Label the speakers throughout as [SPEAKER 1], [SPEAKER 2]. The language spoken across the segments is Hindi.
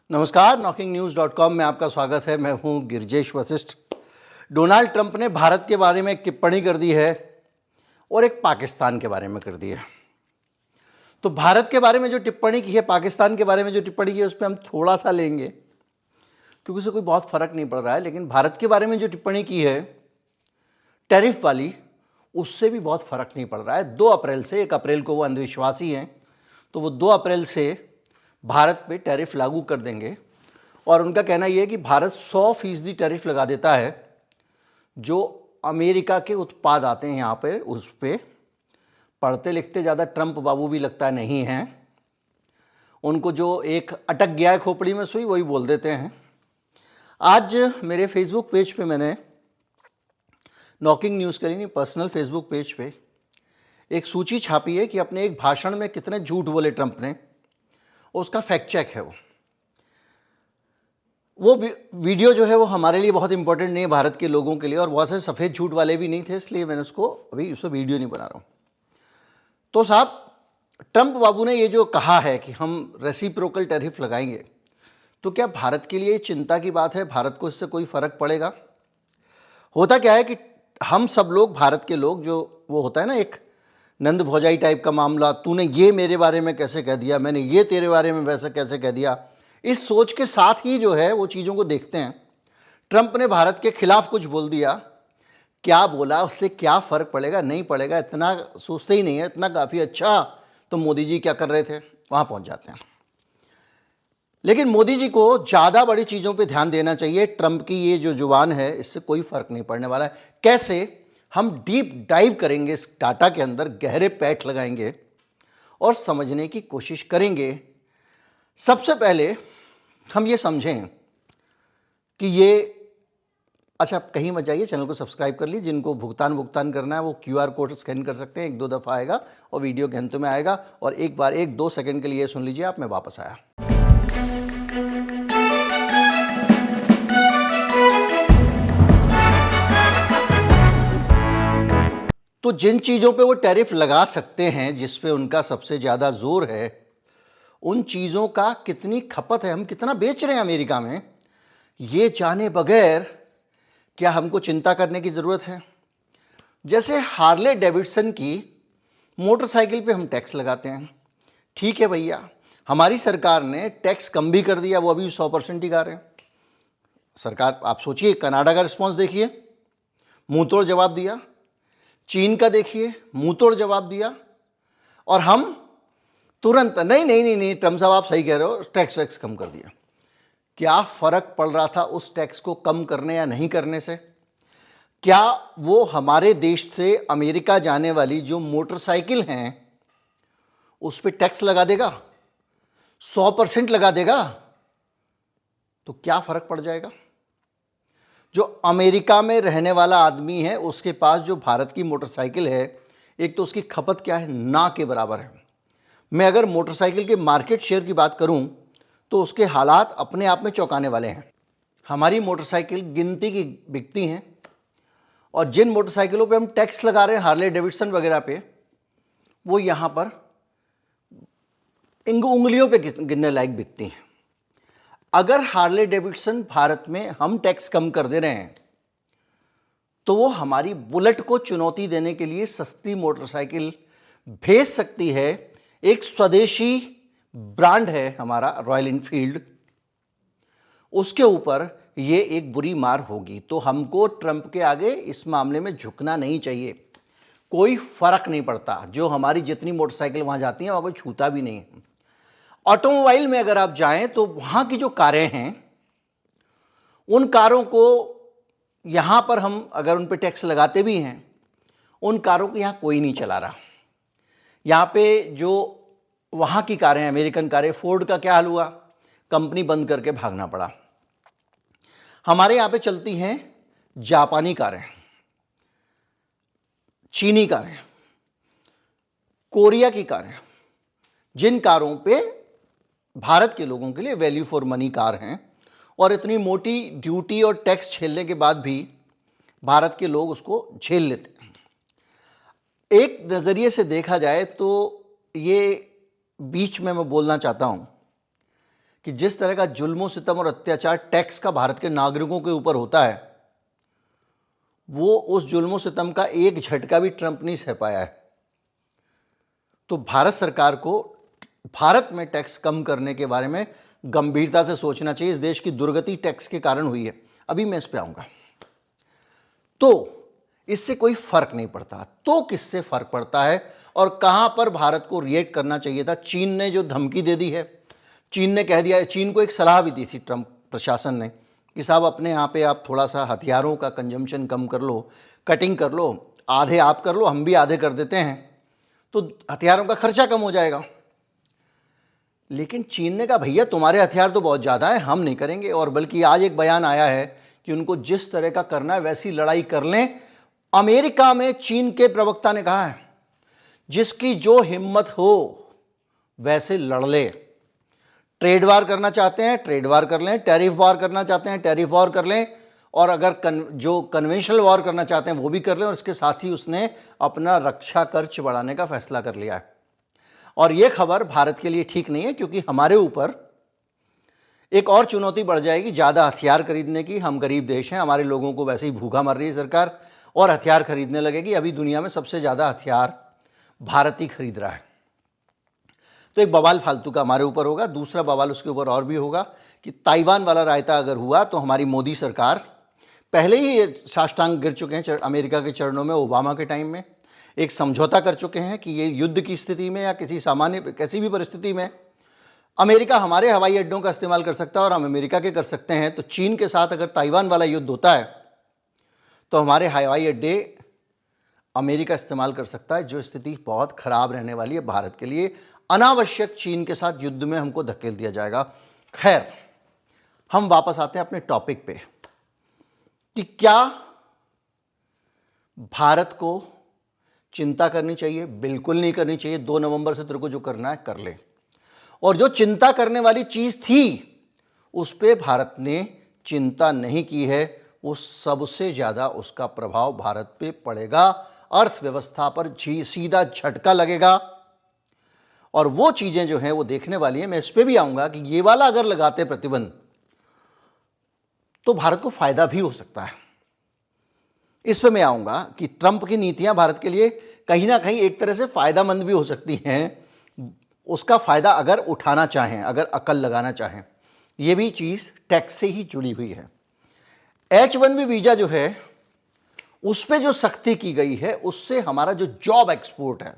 [SPEAKER 1] नमस्कार, knocking-news.com में आपका स्वागत है। मैं हूं गिरजेश वशिष्ठ। डोनाल्ड ट्रंप ने भारत के बारे में एक टिप्पणी कर दी है और एक पाकिस्तान के बारे में कर दी है। तो भारत के बारे में जो टिप्पणी की है, पाकिस्तान के बारे में जो टिप्पणी की है, उस पर हम थोड़ा सा लेंगे क्योंकि उससे कोई बहुत फ़र्क नहीं पड़ रहा है। लेकिन भारत के बारे में जो टिप्पणी की है टैरिफ वाली, उससे भी बहुत फ़र्क नहीं पड़ रहा है। 2 अप्रैल से, 1 अप्रैल को वो अंधविश्वासी हैं, तो वो 2 अप्रैल से भारत पे टैरिफ लागू कर देंगे। और उनका कहना यह है कि भारत 100% टैरिफ लगा देता है जो अमेरिका के उत्पाद आते हैं यहाँ पे, उस पर। पढ़ते लिखते ज़्यादा ट्रंप बाबू भी लगता नहीं हैं। उनको जो एक अटक गया है खोपड़ी में सुई, वही बोल देते हैं। आज मेरे फेसबुक पेज पे मैंने नॉकिंग न्यूज़ के लिए पर्सनल फेसबुक पेज पे एक सूची छापी है कि अपने एक भाषण में कितने झूठ बोले ट्रंप ने, उसका फैक्ट चेक है। वो वीडियो जो है वो हमारे लिए बहुत इंपॉर्टेंट नहीं है, भारत के लोगों के लिए, और बहुत से सफ़ेद झूठ वाले भी नहीं थे, इसलिए मैंने उसको अभी उसको वीडियो नहीं बना रहा हूँ। तो साहब, ट्रंप बाबू ने ये जो कहा है कि हम रेसिप्रोकल टैरिफ लगाएंगे, तो क्या भारत के लिए चिंता की बात है? भारत को इससे कोई फ़र्क पड़ेगा? होता क्या है कि हम सब लोग, भारत के लोग, जो वो होता है ना एक नंद भौजाई टाइप का मामला, तूने ये मेरे बारे में कैसे कह दिया, मैंने ये तेरे बारे में वैसे कैसे कह दिया, इस सोच के साथ ही जो है वो चीज़ों को देखते हैं। ट्रंप ने भारत के खिलाफ कुछ बोल दिया, क्या बोला, उससे क्या फ़र्क पड़ेगा? नहीं पड़ेगा, इतना सोचते ही नहीं है। इतना काफ़ी अच्छा, तो मोदी जी क्या कर रहे थे, वहाँ पहुँच जाते हैं। लेकिन मोदी जी को ज़्यादा बड़ी चीज़ों पे ध्यान देना चाहिए। ट्रंप की ये जो जुबान है, इससे कोई फ़र्क नहीं पड़ने वाला है। कैसे? हम डीप डाइव करेंगे इस डाटा के अंदर, गहरे पैठ लगाएंगे और समझने की कोशिश करेंगे। सबसे पहले हम ये समझें कि ये, अच्छा कहीं मत जाइए, चैनल को सब्सक्राइब कर लीजिए। जिनको भुगतान करना है वो QR कोड स्कैन कर सकते हैं, 1-2 दफ़ा आएगा और वीडियो के अंत में आएगा। और एक बार 1-2 सेकंड के लिए सुन लीजिए आप, मैं वापस आया। तो जिन चीज़ों पे वो टैरिफ लगा सकते हैं, जिस पे उनका सबसे ज़्यादा जोर है, उन चीज़ों का कितनी खपत है, हम कितना बेच रहे हैं अमेरिका में, ये जाने बगैर क्या हमको चिंता करने की ज़रूरत है? जैसे हार्ले डेविडसन की मोटरसाइकिल पे हम टैक्स लगाते हैं। ठीक है भैया, हमारी सरकार ने टैक्स कम भी कर दिया, वो अभी 100% ही गा रहे हैं। सरकार, आप सोचिए, कनाडा का रिस्पॉन्स देखिए, मुंह तोड़ जवाब दिया। चीन का देखिए, मुंह तोड़ जवाब दिया। और हम तुरंत नहीं, ट्रंप साहब आप सही कह रहे हो, टैक्स वैक्स कम कर दिया। क्या फ़र्क पड़ रहा था उस टैक्स को कम करने या नहीं करने से? क्या वो हमारे देश से अमेरिका जाने वाली जो मोटरसाइकिल हैं उस पर टैक्स लगा देगा, 100% लगा देगा, तो क्या फ़र्क पड़ जाएगा? जो अमेरिका में रहने वाला आदमी है, उसके पास जो भारत की मोटरसाइकिल है, एक तो उसकी खपत क्या है, ना के बराबर है। मैं अगर मोटरसाइकिल के मार्केट शेयर की बात करूं तो उसके हालात अपने आप में चौंकाने वाले हैं। हमारी मोटरसाइकिल गिनती की बिकती हैं, और जिन मोटरसाइकिलों पे हम टैक्स लगा रहे हैं, हार्ले डेविडसन वगैरह पे, वो यहाँ पर उंगलियों पे गिनने लायक बिकती हैं। अगर हार्ले डेविडसन भारत में हम टैक्स कम कर दे रहे हैं, तो वो हमारी बुलेट को चुनौती देने के लिए सस्ती मोटरसाइकिल भेज सकती है। एक स्वदेशी ब्रांड है हमारा रॉयल एनफील्ड, उसके ऊपर ये एक बुरी मार होगी। तो हमको ट्रंप के आगे इस मामले में झुकना नहीं चाहिए। कोई फर्क नहीं पड़ता, जो हमारी जितनी मोटरसाइकिल वहाँ जाती हैं वहाँ कोई छूता भी नहीं है। ऑटोमोबाइल में अगर आप जाएं तो वहाँ की जो कारें हैं, उन कारों को यहाँ पर हम अगर उन पे टैक्स लगाते भी हैं, उन कारों को यहाँ कोई नहीं चला रहा। यहाँ पे जो वहाँ की कारें हैं, अमेरिकन कारें, फोर्ड का क्या हाल हुआ, कंपनी बंद करके भागना पड़ा। हमारे यहाँ पे चलती हैं जापानी कारें, चीनी कारें, कोरिया की कारें, जिन कारों पे भारत के लोगों के लिए वैल्यू फॉर मनी कार हैं, और इतनी मोटी ड्यूटी और टैक्स झेलने के बाद भी भारत के लोग उसको झेल लेते हैं। एक नज़रिए से देखा जाए तो ये बीच में मैं बोलना चाहता हूँ कि जिस तरह का जुल्म सितम और अत्याचार टैक्स का भारत के नागरिकों के ऊपर होता है, वो उस जुल्म सितम का एक झटका भी ट्रंप नहीं सह पाया है। तो भारत सरकार को भारत में टैक्स कम करने के बारे में गंभीरता से सोचना चाहिए। इस देश की दुर्गति टैक्स के कारण हुई है, अभी मैं इस पे आऊंगा। तो इससे कोई फर्क नहीं पड़ता, तो किससे फर्क पड़ता है और कहां पर भारत को रिएक्ट करना चाहिए था? चीन ने जो धमकी दे दी है, चीन ने कह दिया है, चीन को एक सलाह भी दी थी ट्रंप प्रशासन ने कि साहब अपने यहाँ पे आप थोड़ा सा हथियारों का कंजम्पशन कम कर लो, कटिंग कर लो, आधे आप कर लो, हम भी आधे कर देते हैं, तो हथियारों का खर्चा कम हो जाएगा। लेकिन चीन ने कहा भैया तुम्हारे हथियार तो बहुत ज़्यादा है, हम नहीं करेंगे। और बल्कि आज एक बयान आया है कि उनको जिस तरह का करना है वैसी लड़ाई कर लें। अमेरिका में चीन के प्रवक्ता ने कहा है जिसकी जो हिम्मत हो वैसे लड़ ले। ट्रेड वार करना चाहते हैं ट्रेड वार कर लें, टैरिफ वार करना चाहते हैं टैरिफ वार कर लें, और अगर जो कन्वेंशनल वार करना चाहते हैं वो भी कर लें। और इसके साथ ही उसने अपना रक्षा खर्च बढ़ाने का फैसला कर लिया है। और ये खबर भारत के लिए ठीक नहीं है, क्योंकि हमारे ऊपर एक और चुनौती बढ़ जाएगी ज़्यादा हथियार खरीदने की। हम गरीब देश हैं, हमारे लोगों को वैसे ही भूखा मर रही है सरकार, और हथियार खरीदने लगेगी। अभी दुनिया में सबसे ज़्यादा हथियार भारत ही खरीद रहा है। तो एक बवाल फालतू का हमारे ऊपर होगा। दूसरा बवाल उसके ऊपर और भी होगा कि ताइवान वाला रायता अगर हुआ तो हमारी मोदी सरकार पहले ही साष्टांग गिर चुके हैं अमेरिका के चरणों में। ओबामा के टाइम में एक समझौता कर चुके हैं कि ये युद्ध की स्थिति में या किसी सामान्य कैसी भी परिस्थिति में अमेरिका हमारे हवाई अड्डों का इस्तेमाल कर सकता है और हम अमेरिका के कर सकते हैं। तो चीन के साथ अगर ताइवान वाला युद्ध होता है तो हमारे हवाई अड्डे अमेरिका इस्तेमाल कर सकता है, जो स्थिति बहुत खराब रहने वाली है भारत के लिए। अनावश्यक चीन के साथ युद्ध में हमको धकेल दिया जाएगा। खैर, हम वापस आते हैं अपने टॉपिक पे कि क्या भारत को चिंता करनी चाहिए? बिल्कुल नहीं करनी चाहिए। 2 नवंबर से तेरे को जो करना है कर ले। और जो चिंता करने वाली चीज थी उस पे भारत ने चिंता नहीं की है। वो सबसे ज्यादा उसका प्रभाव भारत पे पड़ेगा, अर्थव्यवस्था पर सीधा झटका लगेगा। और वो चीजें जो हैं वो देखने वाली हैं। मैं इस पे भी आऊंगा कि ये वाला अगर लगाते प्रतिबंध तो भारत को फायदा भी हो सकता है। इस पे मैं आऊंगा कि ट्रंप की नीतियां भारत के लिए कहीं ना कहीं एक तरह से फायदामंद भी हो सकती हैं, उसका फायदा अगर उठाना चाहें, अगर अकल लगाना चाहें। ये भी चीज टैक्स से ही जुड़ी हुई है। H1B वीजा जो है उस पे जो सख्ती की गई है उससे हमारा जो जॉब एक्सपोर्ट है,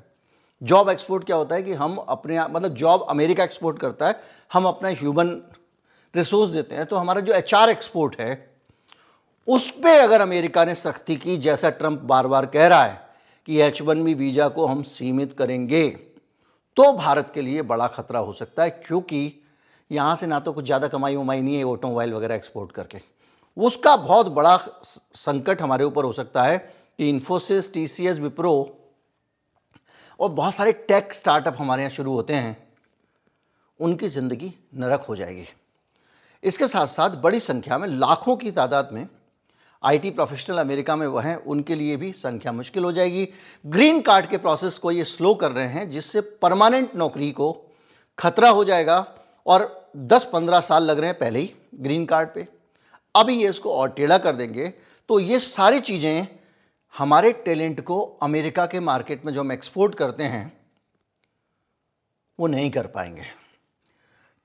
[SPEAKER 1] जॉब एक्सपोर्ट क्या होता है कि हम अपने मतलब जॉब अमेरिका एक्सपोर्ट करता है, हम अपना ह्यूमन रिसोर्स देते हैं। तो हमारा जो HR एक्सपोर्ट है उस पे अगर अमेरिका ने सख्ती की, जैसा ट्रंप बार बार कह रहा है कि H1B वीजा को हम सीमित करेंगे, तो भारत के लिए बड़ा खतरा हो सकता है। क्योंकि यहां से ना तो कुछ ज़्यादा कमाई वमाई नहीं है ऑटोमोबाइल वगैरह एक्सपोर्ट करके, उसका बहुत बड़ा संकट हमारे ऊपर हो सकता है कि इन्फोसिस, TCS, विप्रो और बहुत सारे टेक स्टार्टअप हमारे यहाँ शुरू होते हैं, उनकी ज़िंदगी नरक हो जाएगी। इसके साथ साथ बड़ी संख्या में, लाखों की तादाद में IT प्रोफेशनल अमेरिका में वह हैं, उनके लिए भी संख्या मुश्किल हो जाएगी। ग्रीन कार्ड के प्रोसेस को ये स्लो कर रहे हैं, जिससे परमानेंट नौकरी को खतरा हो जाएगा। और 10-15 साल लग रहे हैं पहले ही ग्रीन कार्ड पे, अभी ये इसको और टेढ़ा कर देंगे। तो ये सारी चीज़ें हमारे टैलेंट को अमेरिका के मार्केट में जो हम एक्सपोर्ट करते हैं वो नहीं कर पाएंगे।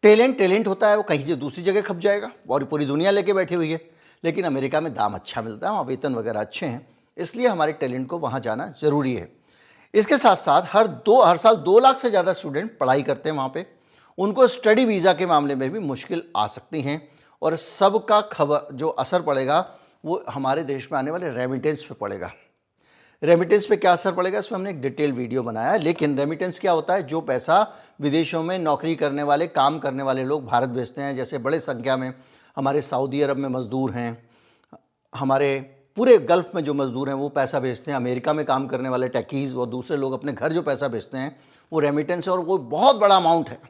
[SPEAKER 1] टैलेंट होता है वो कहीं दूसरी जगह खप जाएगा और पूरी दुनिया लेके बैठी हुई है, लेकिन अमेरिका में दाम अच्छा मिलता है, वहाँ वेतन वगैरह अच्छे हैं, इसलिए हमारे टैलेंट को वहाँ जाना ज़रूरी है। इसके साथ साथ हर साल 2 लाख से ज़्यादा स्टूडेंट पढ़ाई करते हैं वहाँ पे। उनको स्टडी वीज़ा के मामले में भी मुश्किल आ सकती हैं, और सबका खबर जो असर पड़ेगा वो हमारे देश में आने वाले रेमिटेंस पे पड़ेगा। रेमिटेंस पे क्या असर पड़ेगा, इसमें हमने एक डिटेल वीडियो बनाया है। लेकिन रेमिटेंस क्या होता है? जो पैसा विदेशों में नौकरी करने वाले, काम करने वाले लोग भारत भेजते हैं। जैसे बड़े संख्या में हमारे सऊदी अरब में मज़दूर हैं, हमारे पूरे गल्फ़ में जो मज़दूर हैं वो पैसा भेजते हैं। अमेरिका में काम करने वाले टेकीज़ और दूसरे लोग अपने घर जो पैसा भेजते हैं वो रेमिटेंस है, और वो बहुत बड़ा अमाउंट है।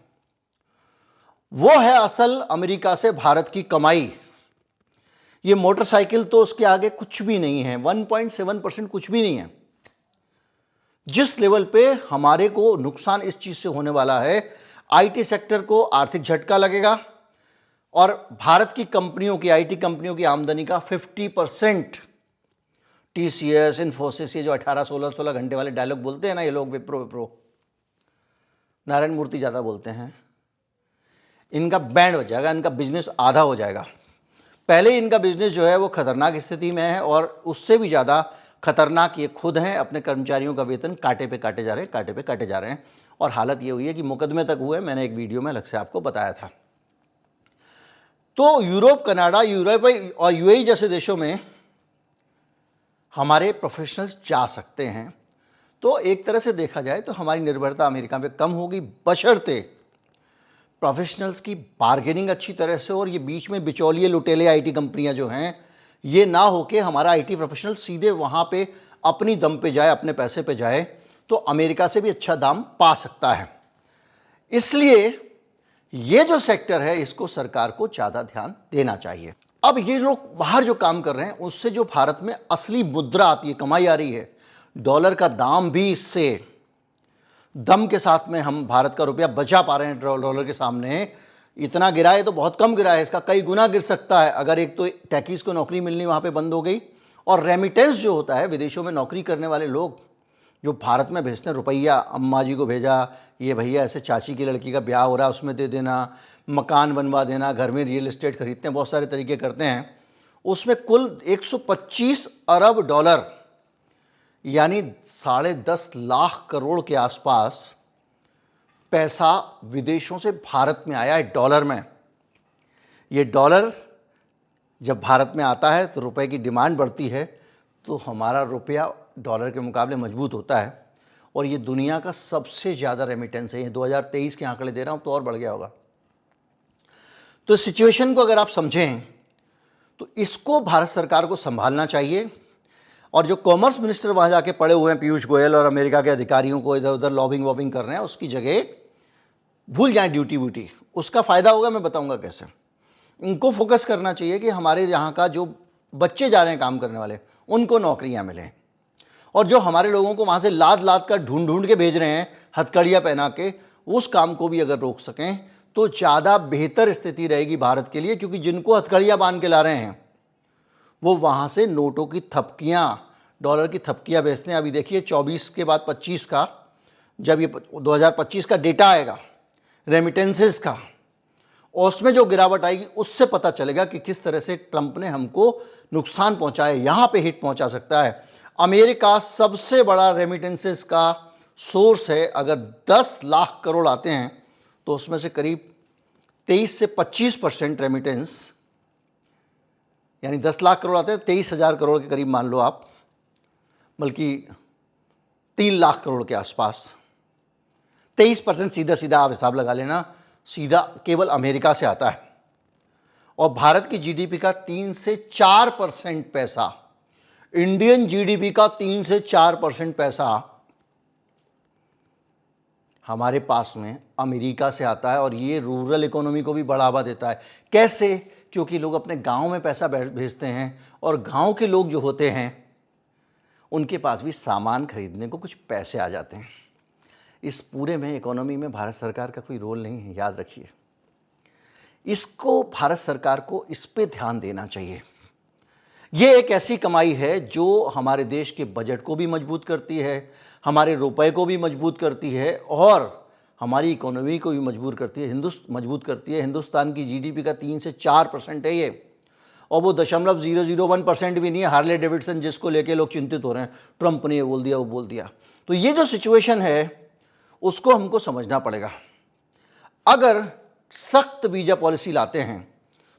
[SPEAKER 1] वो है असल अमेरिका से भारत की कमाई। ये मोटरसाइकिल तो उसके आगे कुछ भी नहीं है, 1.7% कुछ भी नहीं है। जिस लेवल पे हमारे को नुकसान इस चीज से होने वाला है, IT सेक्टर को आर्थिक झटका लगेगा, और भारत की कंपनियों की, आईटी कंपनियों की आमदनी का 50% टीसीएस, इन्फोसिस, ये जो 18-16 घंटे वाले डायलॉग बोलते हैं ना ये लोग, विप्रो नारायण मूर्ति ज़्यादा बोलते हैं, इनका बैंड हो जाएगा, इनका बिजनेस आधा हो जाएगा। पहले इनका बिजनेस जो है वो खतरनाक स्थिति में है, और उससे भी ज़्यादा खतरनाक ये खुद हैं, अपने कर्मचारियों का वेतन कांटे पे काटे जा रहे हैं। और हालत ये हुई है कि मुकदमे तक हुए, मैंने एक वीडियो में अलग से आपको बताया था। तो यूरोप, कनाडा, यूरोप और यूएई जैसे देशों में हमारे प्रोफेशनल्स जा सकते हैं। तो एक तरह से देखा जाए तो हमारी निर्भरता अमेरिका पे कम होगी, बशर्ते प्रोफेशनल्स की बार्गेनिंग अच्छी तरह से, और ये बीच में बिचौलिए लुटेले आईटी कंपनियां जो हैं, ये ना होके हमारा आईटी प्रोफेशनल सीधे वहाँ पे अपनी दम पे जाए, अपने पैसे पे जाए, तो अमेरिका से भी अच्छा दाम पा सकता है। इसलिए ये जो सेक्टर है इसको सरकार को ज़्यादा ध्यान देना चाहिए। अब ये लोग बाहर जो काम कर रहे हैं उससे जो भारत में असली मुद्रा आती है, कमाई आ रही है, डॉलर का दाम भी इससे दम के साथ में हम भारत का रुपया बचा पा रहे हैं डॉलर के सामने। इतना गिरा है तो बहुत कम गिरा है, इसका कई गुना गिर सकता है अगर एक तो टैकीज को नौकरी मिलनी वहाँ पे बंद हो गई, और रेमिटेंस जो होता है, विदेशों में नौकरी करने वाले लोग जो भारत में भेजते हैं, रुपया अम्मा जी को भेजा, ये भैया ऐसे चाची की लड़की का ब्याह हो रहा है उसमें दे देना, मकान बनवा देना, घर में रियल एस्टेट खरीदते हैं, बहुत सारे तरीके करते हैं। उसमें कुल 125 अरब डॉलर यानी 10.5 लाख करोड़ के आसपास पैसा विदेशों से भारत में आया है डॉलर में। ये डॉलर जब भारत में आता है तो रुपए की डिमांड बढ़ती है, तो हमारा रुपया डॉलर के मुकाबले मजबूत होता है, और ये दुनिया का सबसे ज़्यादा रेमिटेंस है। ये 2023 के आंकड़े दे रहा हूँ तो और बढ़ गया होगा। तो सिचुएशन को अगर आप समझें तो इसको भारत सरकार को संभालना चाहिए, और जो कॉमर्स मिनिस्टर वहाँ जाके पड़े हुए हैं, पीयूष गोयल, और अमेरिका के अधिकारियों को इधर उधर लॉबिंग वॉबिंग कर रहे हैं, उसकी जगह भूल जाएं ड्यूटी व्यूटी। उसका फ़ायदा होगा, मैं बताऊंगा कैसे। इनको फोकस करना चाहिए कि हमारे यहाँ का जो बच्चे जा रहे हैं काम करने वाले, उनको नौकरियाँ मिलें, और जो हमारे लोगों को वहाँ से लाद लाद कर ढूंढ ढूंढ के भेज रहे हैं हथकड़ियाँ पहना के, उस काम को भी अगर रोक सकें तो ज़्यादा बेहतर स्थिति रहेगी भारत के लिए, क्योंकि जिनको हथकड़ियाँ बांध के ला रहे हैं वो वहाँ से नोटों की थपकियाँ, डॉलर की थपकियाँ बेचते हैं। अभी देखिए 24 के बाद 25 का, जब ये 2025 का डेटा आएगा रेमिटेंसेस का, और उसमें जो गिरावट आएगी उससे पता चलेगा कि किस तरह से ट्रंप ने हमको नुकसान पहुंचाया, यहाँ पे हिट पहुंचा सकता है। अमेरिका सबसे बड़ा रेमिटेंसेस का सोर्स है। अगर 10 लाख करोड़ आते हैं तो उसमें से करीब 23 से 25% रेमिटेंस, यानी 10 लाख करोड़ आते हैं, 23,000 करोड़ के करीब मान लो आप, बल्कि 3 लाख करोड़ के आसपास, 23% सीधा सीधा आप हिसाब लगा लेना, सीधा केवल अमेरिका से आता है। और भारत की जीडीपी का 3 से 4% पैसा, इंडियन जीडीपी का 3 से 4% पैसा हमारे पास में अमेरिका से आता है, और ये रूरल इकोनॉमी को भी बढ़ावा देता है। कैसे? क्योंकि लोग अपने गांव में पैसा भेजते हैं, और गांव के लोग जो होते हैं उनके पास भी सामान खरीदने को कुछ पैसे आ जाते हैं। इस पूरे में इकोनॉमी में भारत सरकार का कोई रोल नहीं है, याद रखिए। इसको भारत सरकार को इस पे ध्यान देना चाहिए। ये एक ऐसी कमाई है जो हमारे देश के बजट को भी मजबूत करती है, हमारे रुपए को भी मजबूत करती है, और हमारी इकोनॉमी को भी मजबूत करती है। हिंदुस्तान की जीडीपी का 3 से 4% है ये, और वो 0.001% भी नहीं है। हार्ले डेविडसन जिसको लेके लोग चिंतित हो रहे हैं, ट्रंप ने ये बोल दिया, वो बोल दिया। तो ये जो सिचुएशन है उसको हमको समझना पड़ेगा। अगर सख्त वीज़ा पॉलिसी लाते हैं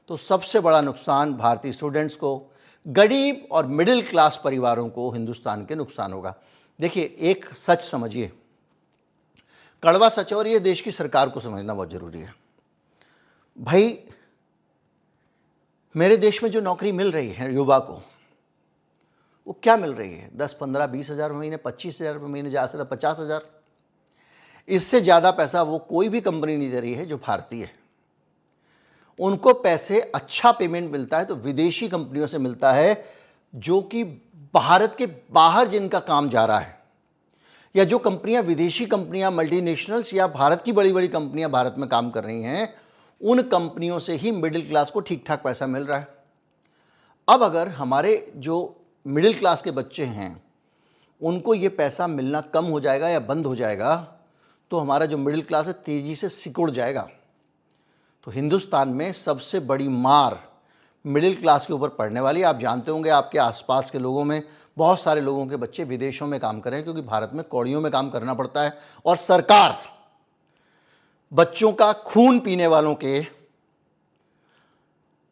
[SPEAKER 1] तो सबसे बड़ा नुकसान भारतीय स्टूडेंट्स को, गरीब और मिडिल क्लास परिवारों को हिंदुस्तान के नुकसान होगा। देखिए, एक सच समझिए, कड़वा सच, और ये देश की सरकार को समझना बहुत ज़रूरी है। भाई, मेरे देश में जो नौकरी मिल रही है युवा को, वो क्या मिल रही है? 10, 15, 20 हज़ार महीने, 25,000 महीने, ज़्यादा से ज़्यादा 50,000। इससे ज़्यादा पैसा वो कोई भी कंपनी नहीं दे रही है जो भारतीय है। उनको पैसे, अच्छा पेमेंट मिलता है तो विदेशी कंपनियों से मिलता है, जो कि भारत के बाहर जिनका काम जा रहा है, या जो कंपनियां, विदेशी कंपनियां, मल्टीनेशनल्स या भारत की बड़ी बड़ी कंपनियां भारत में काम कर रही हैं, उन कंपनियों से ही मिडिल क्लास को ठीक ठाक पैसा मिल रहा है। अब अगर हमारे जो मिडिल क्लास के बच्चे हैं उनको ये पैसा मिलना कम हो जाएगा या बंद हो जाएगा, तो हमारा जो मिडिल क्लास है तेज़ी से सिकुड़ जाएगा। तो हिंदुस्तान में सबसे बड़ी मार मिडिल क्लास के ऊपर पड़ने वाली है। आप जानते होंगे आपके आसपास के लोगों में बहुत सारे लोगों के बच्चे विदेशों में काम कर रहे हैं, क्योंकि भारत में कौड़ियों में काम करना पड़ता है और सरकार बच्चों का खून पीने वालों के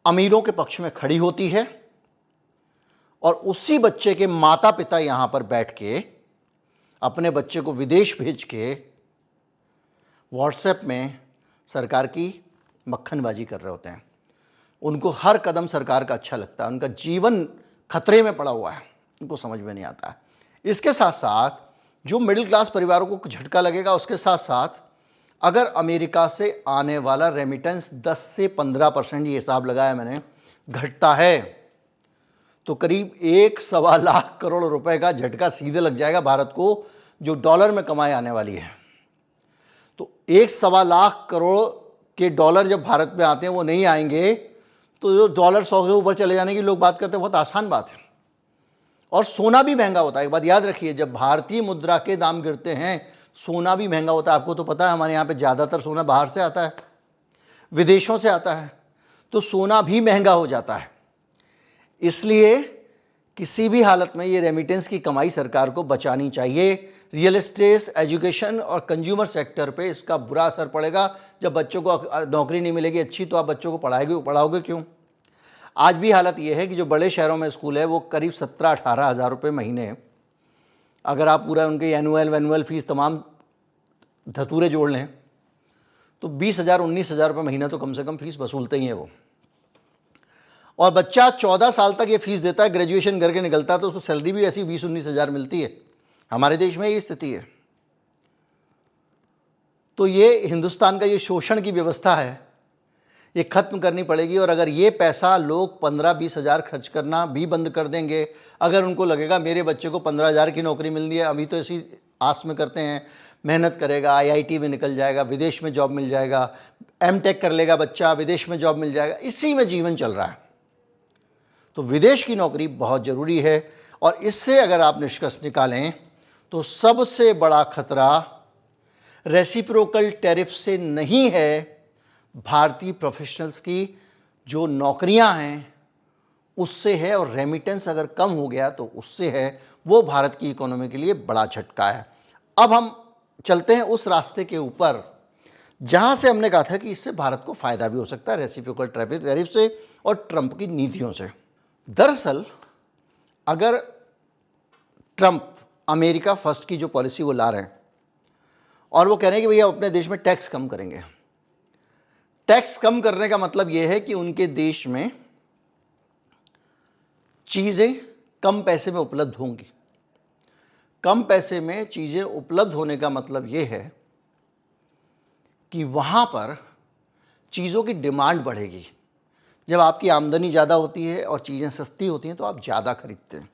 [SPEAKER 1] अमीरों के पक्ष में खड़ी होती है और उसी बच्चे के माता पिता यहां पर बैठ के अपने बच्चे को विदेश भेज के व्हाट्सएप में सरकार की मक्खनबाजी कर रहे होते हैं। उनको हर कदम सरकार का अच्छा लगता है, उनका जीवन खतरे में पड़ा हुआ है, उनको समझ में नहीं आता है। इसके साथ साथ जो मिडिल क्लास परिवारों को झटका लगेगा, उसके साथ साथ अगर अमेरिका से आने वाला रेमिटेंस 10 से 15% ये हिसाब लगाया मैंने घटता है, तो करीब 1.25 करोड़ रुपए का झटका सीधे लग जाएगा भारत को, जो डॉलर में कमाई आने वाली है। तो 1.25 करोड़ के डॉलर जब भारत में आते हैं वो नहीं आएंगे, तो जो डॉलर 100 के ऊपर चले जाने की लोग बात करते हैं, बहुत आसान बात है। और सोना भी महंगा होता है। एक बात याद रखिए, जब भारतीय मुद्रा के दाम गिरते हैं सोना भी महंगा होता है। आपको तो पता है हमारे यहाँ पे ज़्यादातर सोना बाहर से आता है, विदेशों से आता है, तो सोना भी महंगा हो जाता है। इसलिए किसी भी हालत में ये रेमिटेंस की कमाई सरकार को बचानी चाहिए। रियल एस्टेट, एजुकेशन और कंज्यूमर सेक्टर पे इसका बुरा असर पड़ेगा। जब बच्चों को नौकरी नहीं मिलेगी अच्छी, तो आप बच्चों को पढ़ाओगे क्यों? आज भी हालत ये है कि जो बड़े शहरों में स्कूल है वो करीब 17-18 हज़ार रुपये महीने, अगर आप पूरा उनके एनुअल फीस तमाम धतूरे जोड़ लें तो 20,000-19,000 रुपये महीना तो कम से कम फीस वसूलते ही हैं वो। और बच्चा 14 साल तक ये फीस देता है, ग्रेजुएशन करके निकलता है, तो उसको सैलरी भी ऐसी 20-19 हज़ार मिलती है। हमारे देश में ये स्थिति है। तो ये हिंदुस्तान का ये शोषण की व्यवस्था है, ये ख़त्म करनी पड़ेगी। और अगर ये पैसा लोग 15-20 हज़ार खर्च करना भी बंद कर देंगे, अगर उनको लगेगा मेरे बच्चे को 15 हज़ार की नौकरी मिल रही है, अभी तो इसी आस में करते हैं, मेहनत करेगा, IIT में निकल जाएगा, विदेश में जॉब मिल जाएगा, MTech कर लेगा बच्चा, विदेश में जॉब मिल जाएगा, इसी में जीवन चल रहा है। तो विदेश की नौकरी बहुत ज़रूरी है। और इससे अगर आप निष्कर्ष निकालें तो सबसे बड़ा खतरा रेसिप्रोकल टैरिफ से नहीं है, भारतीय प्रोफेशनल्स की जो नौकरियां हैं उससे है। और रेमिटेंस अगर कम हो गया तो उससे है। वो भारत की इकोनॉमी के लिए बड़ा झटका है। अब हम चलते हैं उस रास्ते के ऊपर जहां से हमने कहा था कि इससे भारत को फ़ायदा भी हो सकता है, रेसिप्रोकल टैरिफ से और ट्रंप की नीतियों से। दरअसल अगर ट्रंप अमेरिका फर्स्ट की जो पॉलिसी वो ला रहे हैं और वो कह रहे हैं कि भैया अपने देश में टैक्स कम करेंगे। टैक्स कम करने का मतलब ये है कि उनके देश में चीज़ें कम पैसे में उपलब्ध होंगी। कम पैसे में चीज़ें उपलब्ध होने का मतलब ये है कि वहाँ पर चीज़ों की डिमांड बढ़ेगी। जब आपकी आमदनी ज़्यादा होती है और चीज़ें सस्ती होती हैं तो आप ज़्यादा खरीदते हैं।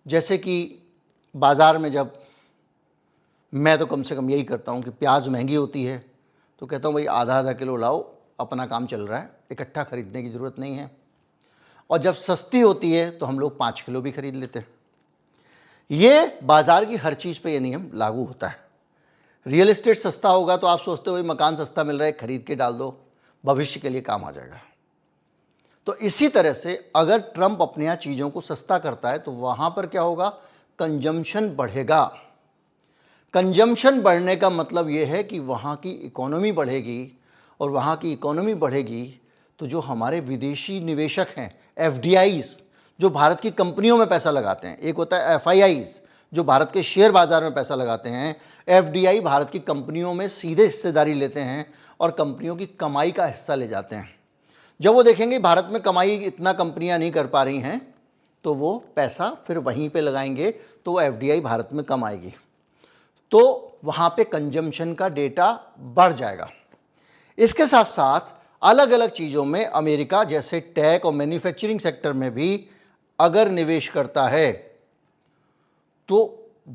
[SPEAKER 1] जैसे कि बाज़ार में जब मैं तो कम से कम यही करता हूँ कि प्याज महंगी होती है तो कहता हूँ भाई आधा किलो लाओ, अपना काम चल रहा है, इकट्ठा खरीदने की ज़रूरत नहीं है। और जब सस्ती होती है तो हम लोग 5 किलो भी खरीद लेते हैं। ये बाज़ार की हर चीज़ पे ये नियम लागू होता है। रियल एस्टेट सस्ता होगा तो आप सोचते हो भाई मकान सस्ता मिल रहा है, खरीद के डाल दो, भविष्य के लिए काम आ जाएगा। तो इसी तरह से अगर ट्रंप अपने यहाँ चीज़ों को सस्ता करता है तो वहाँ पर क्या होगा, कंजम्पशन बढ़ेगा। कंजम्पशन बढ़ने का मतलब ये है कि वहाँ की इकोनॉमी बढ़ेगी, और वहाँ की इकोनॉमी बढ़ेगी तो जो हमारे विदेशी निवेशक हैं, FDIs, जो भारत की कंपनियों में पैसा लगाते हैं, एक होता है FIIs जो भारत के शेयर बाज़ार में पैसा लगाते हैं, FDI भारत की कंपनियों में सीधे हिस्सेदारी लेते हैं और कंपनियों की कमाई का हिस्सा ले जाते हैं। जब वो देखेंगे भारत में कमाई इतना कंपनियां नहीं कर पा रही हैं तो वो पैसा फिर वहीं पे लगाएंगे, तो वो FDI भारत में कम आएगी, तो वहाँ पे कंजम्पशन का डेटा बढ़ जाएगा। इसके साथ साथ अलग अलग चीज़ों में अमेरिका जैसे टेक और मैन्युफैक्चरिंग सेक्टर में भी अगर निवेश करता है तो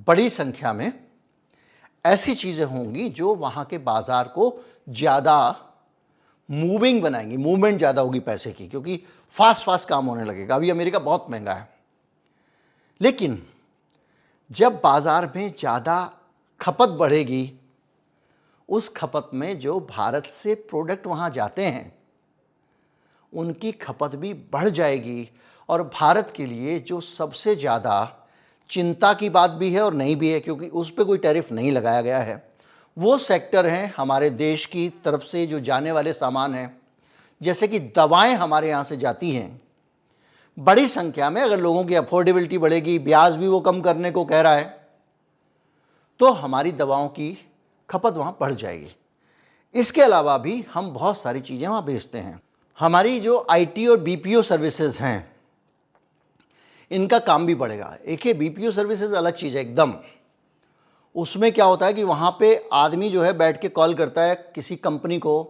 [SPEAKER 1] बड़ी संख्या में ऐसी चीज़ें होंगी जो वहाँ के बाज़ार को ज़्यादा मूविंग बनाएंगी, मूवमेंट ज़्यादा होगी पैसे की, क्योंकि फास्ट फास्ट काम होने लगेगा। अभी अमेरिका बहुत महंगा है, लेकिन जब बाज़ार में ज़्यादा खपत बढ़ेगी, उस खपत में जो भारत से प्रोडक्ट वहाँ जाते हैं उनकी खपत भी बढ़ जाएगी। और भारत के लिए जो सबसे ज़्यादा चिंता की बात भी है और नहीं भी है, क्योंकि उस पर कोई टैरिफ नहीं लगाया गया है, वो सेक्टर हैं हमारे देश की तरफ से जो जाने वाले सामान हैं, जैसे कि दवाएं हमारे यहाँ से जाती हैं बड़ी संख्या में। अगर लोगों की अफोर्डेबिलिटी बढ़ेगी, ब्याज भी वो कम करने को कह रहा है, तो हमारी दवाओं की खपत वहाँ बढ़ जाएगी। इसके अलावा भी हम बहुत सारी चीज़ें वहाँ भेजते हैं। हमारी जो आईटी और बीपीओ सर्विसेज हैं, इनका काम भी बढ़ेगा। एक है बीपीओ सर्विसेज, अलग चीज़ है एकदम। उसमें क्या होता है कि वहाँ पे आदमी जो है बैठ के कॉल करता है किसी कंपनी को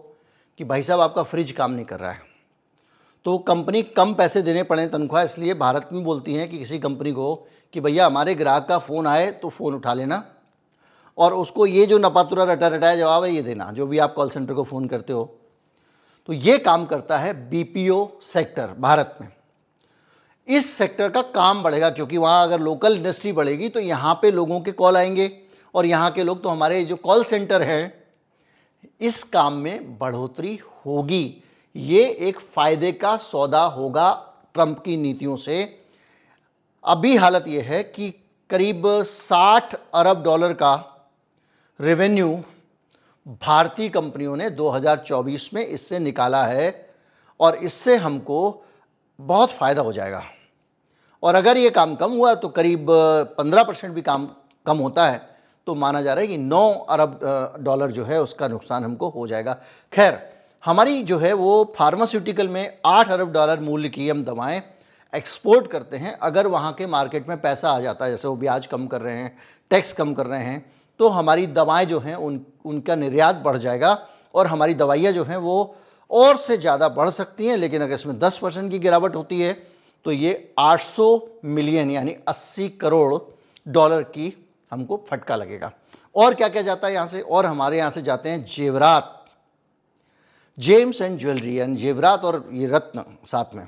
[SPEAKER 1] कि भाई साहब आपका फ्रिज काम नहीं कर रहा है, तो कंपनी कम पैसे देने पड़े तनख्वाह, इसलिए भारत में बोलती हैं कि किसी कंपनी को कि भैया हमारे ग्राहक का फ़ोन आए तो फ़ोन उठा लेना, और उसको ये जो नपातुरा रटा रटाया जवाब है ये देना, जो भी आप कॉल सेंटर को फ़ोन करते हो। तो ये काम करता है बीपीओ सेक्टर भारत में। इस सेक्टर का काम बढ़ेगा, क्योंकि वहाँ अगर लोकल इंडस्ट्री बढ़ेगी तो यहाँ पे लोगों के कॉल आएंगे, और यहाँ के लोग तो हमारे जो कॉल सेंटर है इस काम में बढ़ोतरी होगी। ये एक फ़ायदे का सौदा होगा ट्रंप की नीतियों से। अभी हालत ये है कि करीब 60 अरब डॉलर का रेवेन्यू भारतीय कंपनियों ने 2024 में इससे निकाला है, और इससे हमको बहुत फ़ायदा हो जाएगा। और अगर ये काम कम हुआ तो करीब 15% भी काम कम होता है तो माना जा रहा है कि 9 अरब डॉलर जो है उसका नुकसान हमको हो जाएगा। खैर, हमारी जो है वो फार्मास्यूटिकल में 8 अरब डॉलर मूल्य की हम दवाएं एक्सपोर्ट करते हैं। अगर वहाँ के मार्केट में पैसा आ जाता है, जैसे वो ब्याज कम कर रहे हैं, टैक्स कम कर रहे हैं, तो हमारी दवाएं जो हैं उनका निर्यात बढ़ जाएगा, और हमारी दवाइयाँ जो हैं वो और से ज़्यादा बढ़ सकती हैं। लेकिन अगर इसमें 10% की गिरावट होती है तो ये 800 मिलियन यानी 80 करोड़ डॉलर की हमको फटका लगेगा। और क्या क्या जाता है यहाँ से? और हमारे यहाँ से जाते हैं जेवरात, जेम्स एंड ज्वेलरी, यानी जेवरात और ये रत्न साथ में।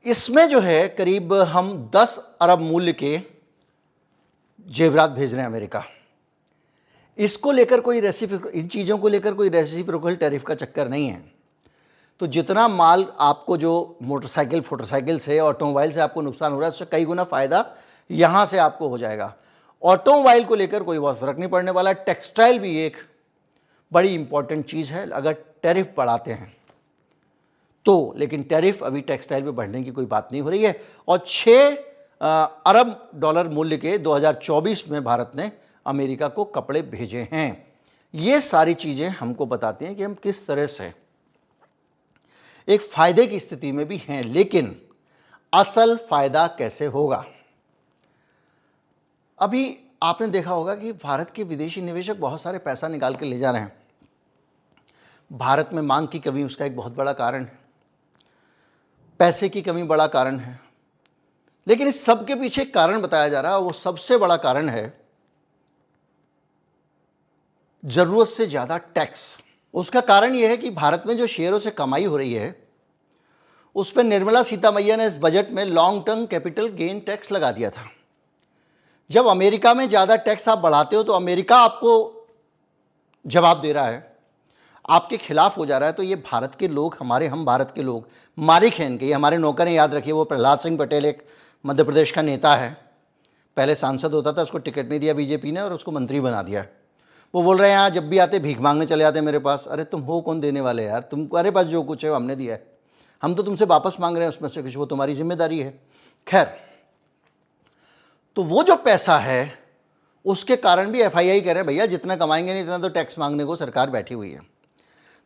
[SPEAKER 1] इसमें जो है करीब हम 10 अरब मूल्य के जेवरात भेज रहे हैं अमेरिका। इसको लेकर कोई इन चीज़ों को लेकर कोई रेसिप्रोकल टैरिफ का चक्कर नहीं है। तो जितना माल आपको जो मोटरसाइकिल से, ऑटोमोबाइल से आपको नुकसान हो रहा है, उससे कई गुना फ़ायदा यहाँ से आपको हो जाएगा। ऑटोमोबाइल को लेकर कोई बहुत फ़र्क नहीं पड़ने वाला। टेक्सटाइल भी एक बड़ी इंपॉर्टेंट चीज़ है अगर टैरिफ बढ़ाते हैं तो, लेकिन टैरिफ अभी टेक्सटाइल पे बढ़ने की कोई बात नहीं हो रही है। और 6 अरब डॉलर मूल्य के 2024 में भारत ने अमेरिका को कपड़े भेजे हैं। ये सारी चीज़ें हमको बताती हैं कि हम किस तरह से एक फ़ायदे की स्थिति में भी हैं। लेकिन असल फ़ायदा कैसे होगा? अभी आपने देखा होगा कि भारत के विदेशी निवेशक बहुत सारे पैसा निकाल के ले जा रहे हैं। भारत में मांग की कमी उसका एक बहुत बड़ा कारण है, पैसे की कमी बड़ा कारण है। लेकिन इस सब के पीछे एक कारण बताया जा रहा है, वो सबसे बड़ा कारण है ज़रूरत से ज़्यादा टैक्स। उसका कारण यह है कि भारत में जो शेयरों से कमाई हो रही है उस पर निर्मला सीतामैया ने इस बजट में long term capital gain tax लगा दिया था। जब अमेरिका में ज़्यादा टैक्स आप बढ़ाते हो तो अमेरिका आपको जवाब दे रहा है, आपके खिलाफ हो जा रहा है। तो ये भारत के लोग, हम भारत के लोग मालिक हैं इनके, ये हमारे नौकर हैं। याद रखिए, वो प्रहलाद सिंह पटेल एक मध्य प्रदेश का नेता है, पहले सांसद होता था, उसको टिकट नहीं दिया बीजेपी ने और उसको मंत्री बना दिया। वो बोल रहे हैं यहाँ जब भी आते भीख मांगने चले आते मेरे पास। अरे तुम हो कौन देने वाले यार? तुम्हारे पास जो कुछ है वो हमने दिया है, हम तो तुमसे वापस मांग रहे हैं उसमें से कुछ, वो तुम्हारी जिम्मेदारी है। खैर, तो वो जो पैसा है उसके कारण भी एफआईआई कह रहे हैं भैया जितना कमाएंगे नहीं इतना तो टैक्स मांगने को सरकार बैठी हुई है।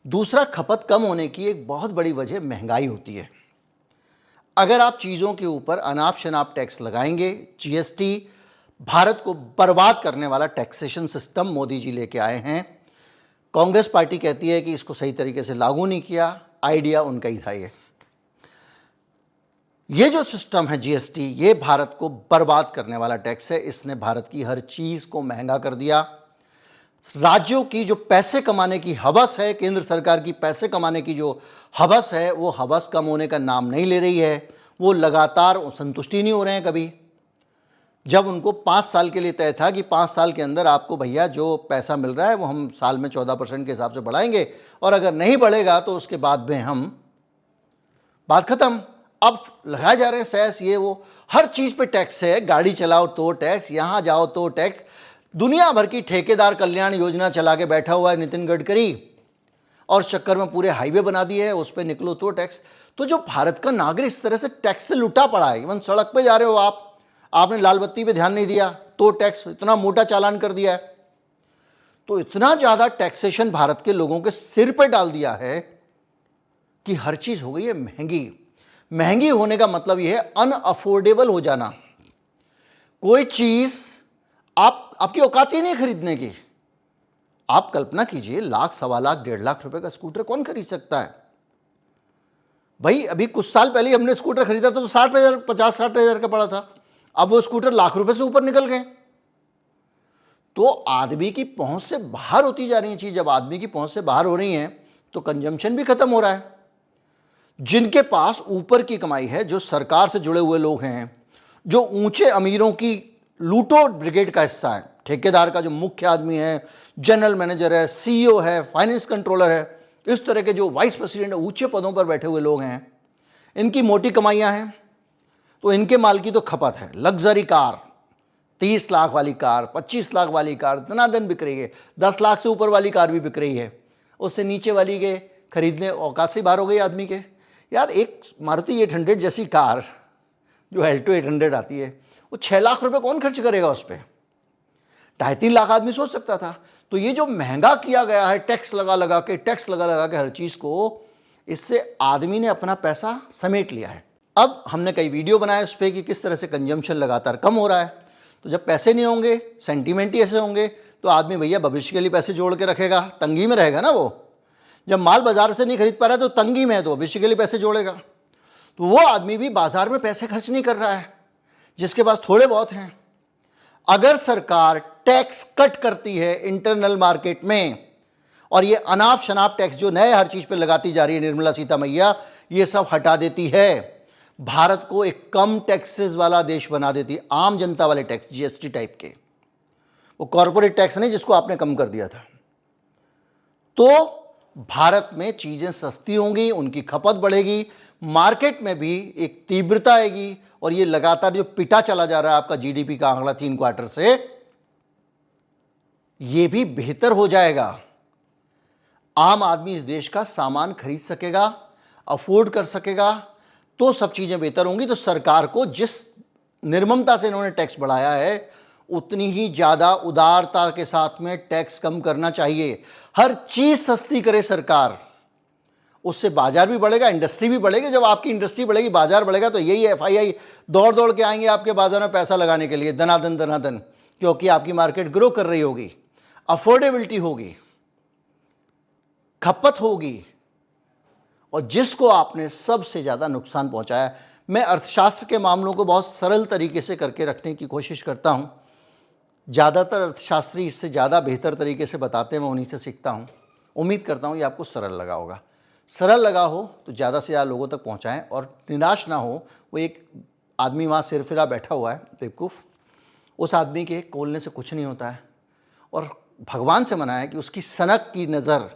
[SPEAKER 1] दूसरा, खपत कम होने की एक बहुत बड़ी वजह महंगाई होती है। अगर आप चीज़ों के ऊपर अनाप शनाप टैक्स लगाएंगे, जीएसटी भारत को बर्बाद करने वाला टैक्सेशन सिस्टम मोदी जी लेके आए हैं। कांग्रेस पार्टी कहती है कि इसको सही तरीके से लागू नहीं किया, आइडिया उनका ही था। ये जो सिस्टम है जीएसटी, ये भारत को बर्बाद करने वाला टैक्स है। इसने भारत की हर चीज़ को महंगा कर दिया। राज्यों की जो पैसे कमाने की हवस है, केंद्र सरकार की पैसे कमाने की जो हवस है, वो हवस कम होने का नाम नहीं ले रही है। वो लगातार संतुष्टि नहीं हो रहे हैं कभी। जब उनको 5 साल के लिए तय था कि 5 साल के अंदर आपको भैया जो पैसा मिल रहा है वो हम साल में 14% के हिसाब से बढ़ाएंगे, और अगर नहीं बढ़ेगा तो उसके बाद में हम, बात खत्म। अब लगाए जा रहे हैं सेस, ये वो, हर चीज पे टैक्स है। गाड़ी चलाओ तो टैक्स, यहां जाओ तो टैक्स। दुनिया भर की ठेकेदार कल्याण योजना चला के बैठा हुआ है नितिन गडकरी, और चक्कर में पूरे हाईवे बना दिए है, उस पर निकलो तो टैक्स। तो जो भारत का नागरिक इस तरह से टैक्स से लुटा पड़ा है, इवन सड़क पे जा रहे हो आप, आपने लाल बत्ती पे ध्यान नहीं दिया तो टैक्स, इतना मोटा चालान कर दिया है। तो इतना ज्यादा टैक्सेशन भारत के लोगों के सिर पे डाल दिया है कि हर चीज हो गई है महंगी। महंगी होने का मतलब यह है अनअफोर्डेबल हो जाना। कोई चीज आपकी औकात ही नहीं खरीदने की। आप कल्पना कीजिए, लाख, सवा लाख, 1.5 लाख रुपए का स्कूटर कौन खरीद सकता है भाई? अभी कुछ साल पहले ही हमने स्कूटर खरीदा था तो 60,000, 50-60,000 का पड़ा था। अब वो स्कूटर लाख रुपए से ऊपर निकल गए। तो आदमी की पहुंच से बाहर होती जा रही है चीज। जब आदमी की पहुंच से बाहर हो रही है तो कंजम्पशन भी खत्म हो रहा है। जिनके पास ऊपर की कमाई है, जो सरकार से जुड़े हुए लोग हैं, जो ऊंचे अमीरों की लूटो ब्रिगेड का हिस्सा है, ठेकेदार का जो मुख्य आदमी है, जनरल मैनेजर है, सीईओ है, फाइनेंस कंट्रोलर है, इस तरह के जो वाइस प्रेसिडेंट ऊंचे पदों पर बैठे हुए लोग हैं, इनकी मोटी कमाइयां हैं। तो इनके माल की तो खपत है। लग्जरी कार, 30 लाख वाली कार, 25 लाख वाली कार दनादन बिक रही है। 10 लाख से ऊपर वाली कार भी बिक रही है। उससे नीचे वाली के खरीदने औकात से बाहर हो गई आदमी के। यार, एक मारुति 800 जैसी कार जो एल्टो 800 आती है, वो 6 लाख रुपए कौन खर्च करेगा उस पर? 2.5-3 लाख आदमी सोच सकता था। तो ये जो महंगा किया गया है, टैक्स लगा लगा के हर चीज को, इससे आदमी ने अपना पैसा समेट लिया है। अब हमने कई वीडियो बनाए उस पर कि किस तरह से कंजम्पशन लगातार कम हो रहा है। तो जब पैसे नहीं होंगे, सेंटीमेंट ही ऐसे होंगे, तो आदमी भैया भविष्य के लिए पैसे जोड़ के रखेगा, तंगी में रहेगा ना वो। जब माल बाजार से नहीं खरीद पा रहा है तो तंगी में है, तो भविष्य के लिए पैसे जोड़ेगा। तो वो आदमी भी बाजार में पैसे खर्च नहीं कर रहा है, जिसके पास थोड़े बहुत हैं। अगर सरकार टैक्स कट करती है इंटरनल मार्केट में, और ये अनाप शनाप टैक्स जो नए हर चीज पे लगाती जा रही है निर्मला सीतामैया, ये सब हटा देती है, भारत को एक कम टैक्सेस वाला देश बना देती है। आम जनता वाले टैक्स, जीएसटी टाइप के, वो कॉर्पोरेट टैक्स नहीं जिसको आपने कम कर दिया था। तो भारत में चीजें सस्ती होंगी, उनकी खपत बढ़ेगी, मार्केट में भी एक तीव्रता आएगी, और ये लगातार जो पिटा चला जा रहा है आपका जीडीपी का आंकड़ा 3 क्वार्टर से, ये भी बेहतर हो जाएगा। आम आदमी इस देश का सामान खरीद सकेगा, अफोर्ड कर सकेगा, तो सब चीजें बेहतर होंगी। तो सरकार को जिस निर्ममता से इन्होंने टैक्स बढ़ाया है, उतनी ही ज्यादा उदारता के साथ में टैक्स कम करना चाहिए। हर चीज सस्ती करे सरकार, उससे बाजार भी बढ़ेगा, इंडस्ट्री भी बढ़ेगी। जब आपकी इंडस्ट्री बढ़ेगी, बाजार बढ़ेगा, तो यही एफआईआई दौड़ दौड़ के आएंगे आपके बाजार में पैसा लगाने के लिए, दनादन दनादन, क्योंकि आपकी मार्केट ग्रो कर रही होगी, अफोर्डेबिलिटी होगी, खपत होगी। और जिसको आपने सबसे ज्यादा नुकसान पहुंचाया, मैं अर्थशास्त्र के मामलों को बहुत सरल तरीके से करके रखने की कोशिश करता हूं। ज़्यादातर अर्थशास्त्री इससे ज़्यादा बेहतर तरीके से बताते हैं, मैं उन्हीं से सीखता हूं। उम्मीद करता हूं ये आपको सरल लगा होगा। सरल लगा हो तो ज़्यादा से ज़्यादा लोगों तक पहुंचाएं, और निराश ना हो। वो एक आदमी वहाँ सिरफिरा बैठा हुआ है, बेवकूफ़, उस आदमी के कोल्ने से कुछ नहीं होता है, और भगवान से मना है कि उसकी सनक की नज़र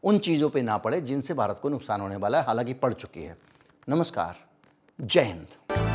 [SPEAKER 1] उन चीज़ों पे ना पड़े जिनसे भारत को नुकसान होने वाला है, हालांकि पड़ चुकी है। नमस्कार, जय हिंद।